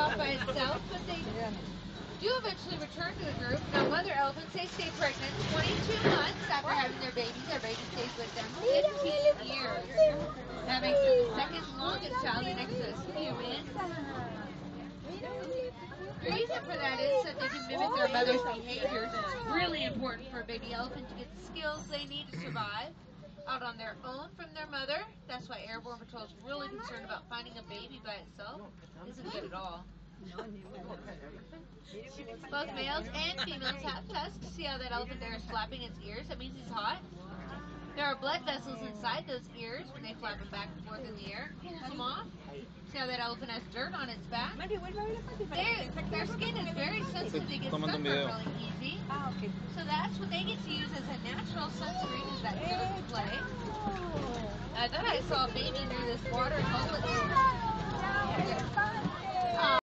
off by itself, but they do eventually return to the group. Now, mother elephants, they stay pregnant 22 months after having their baby. Their baby stays with them 15 years. That makes them the second longest child next to us humans. The reason for that is that they can mimic their mother's behaviors. It's really important for a baby elephant to get the skills they need to survive out on their own from their mother. That's why Airborne Patrol is really concerned about finding a baby by itself. Isn't good at all. Both males and females have tusks. See how that elephant there is flapping its ears? That means he's hot. There are blood vessels inside those ears when they flap them back and forth in the air. Pulls them off. See how that elephant has dirt on its back? Their skin is very sensitive. They get sunburned really easy. So that's what they get to use as a natural sunscreen, is that dirt clay. I thought I saw a baby near this water hole.